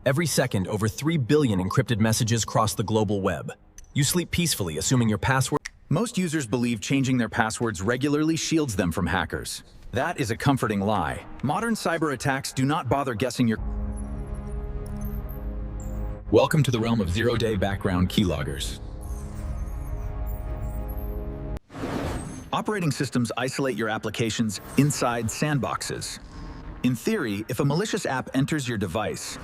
Every second, over 3 billion encrypted messages cross the global web. You sleep peacefully, assuming your password. Most users believe changing their passwords regularly shields them from hackers. That is a comforting lie. Modern cyber attacks do not bother guessing your... Welcome to the realm of zero-day background keyloggers. Operating systems isolate your applications inside sandboxes. In theory, if a malicious app enters your device...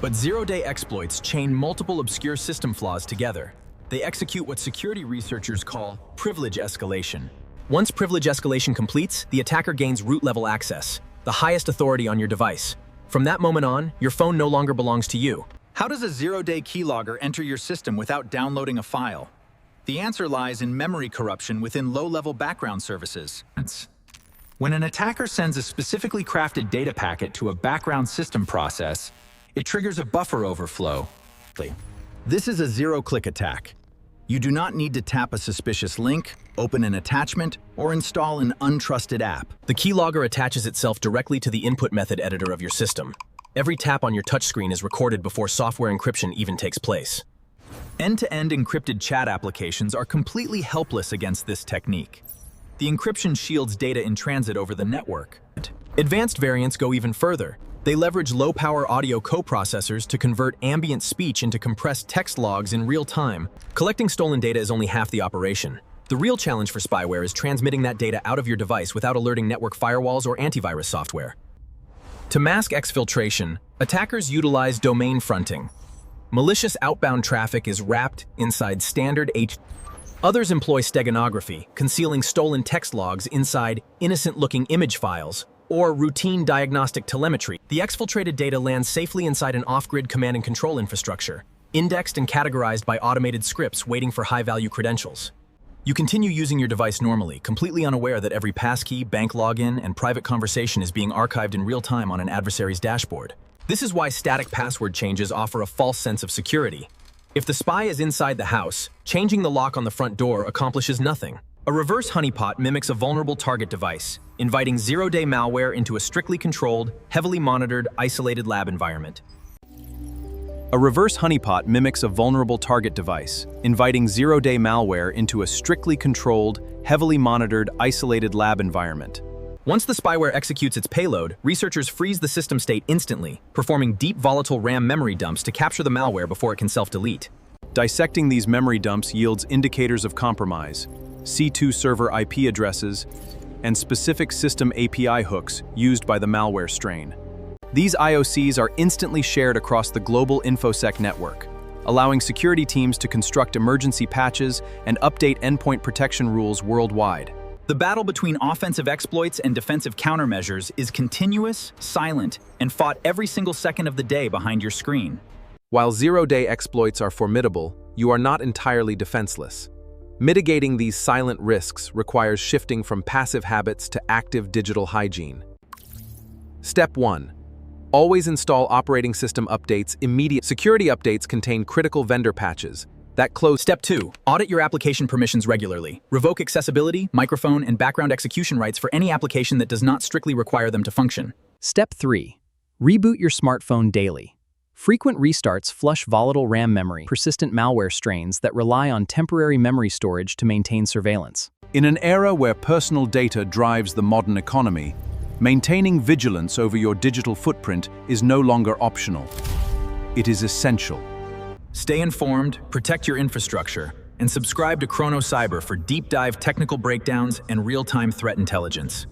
But zero-day exploits chain multiple obscure system flaws together. They execute what security researchers call privilege escalation. Once privilege escalation completes, the attacker gains root-level access, the highest authority on your device. From that moment on, your phone no longer belongs to you. How does a zero-day keylogger enter your system without downloading a file? The answer lies in memory corruption within low-level background services. When an attacker sends a specifically crafted data packet to a background system process, it triggers a buffer overflow. This is a zero-click attack. You do not need to tap a suspicious link, open an attachment, or install an untrusted app. The keylogger attaches itself directly to the input method editor of your system. Every tap on your touchscreen is recorded before software encryption even takes place. End-to-end encrypted chat applications are completely helpless against this technique. The encryption shields data in transit over the network. Advanced variants go even further. They leverage low-power audio coprocessors to convert ambient speech into compressed text logs in real time. Collecting stolen data is only half the operation. The real challenge for spyware is transmitting that data out of your device without alerting network firewalls or antivirus software. To mask exfiltration, attackers utilize domain fronting. Malicious outbound traffic is wrapped inside standard Others employ steganography, concealing stolen text logs inside innocent-looking image files, or routine diagnostic telemetry. The exfiltrated data lands safely inside an off-grid command and control infrastructure, indexed and categorized by automated scripts waiting for high-value credentials. You continue using your device normally, completely unaware that every passkey, bank login, and private conversation is being archived in real time on an adversary's dashboard. This is why static password changes offer a false sense of security. If the spy is inside the house, changing the lock on the front door accomplishes nothing. A reverse honeypot mimics a vulnerable target device, inviting zero-day malware into a strictly controlled, heavily monitored, isolated lab environment. A reverse honeypot mimics a vulnerable target device, inviting zero-day malware into a strictly controlled, heavily monitored, isolated lab environment. Once the spyware executes its payload, researchers freeze the system state instantly, performing deep volatile RAM memory dumps to capture the malware before it can self-delete. Dissecting these memory dumps yields indicators of compromise, C2 server IP addresses, and specific system API hooks used by the malware strain. These IOCs are instantly shared across the global infosec network, allowing security teams to construct emergency patches and update endpoint protection rules worldwide. The battle between offensive exploits and defensive countermeasures is continuous, silent, and fought every single second of the day behind your screen. While zero-day exploits are formidable, you are not entirely defenseless. Mitigating these silent risks requires shifting from passive habits to active digital hygiene. Step 1. Always install operating system updates immediately. Security updates contain critical vendor patches that close. Step 2. Audit your application permissions regularly. Revoke accessibility, microphone, and background execution rights for any application that does not strictly require them to function. Step 3. Reboot your smartphone daily. Frequent restarts flush volatile RAM memory, persistent malware strains that rely on temporary memory storage to maintain surveillance. In an era where personal data drives the modern economy, maintaining vigilance over your digital footprint is no longer optional. It is essential. Stay informed, protect your infrastructure, and subscribe to Chrono Cyber for deep dive technical breakdowns and real-time threat intelligence.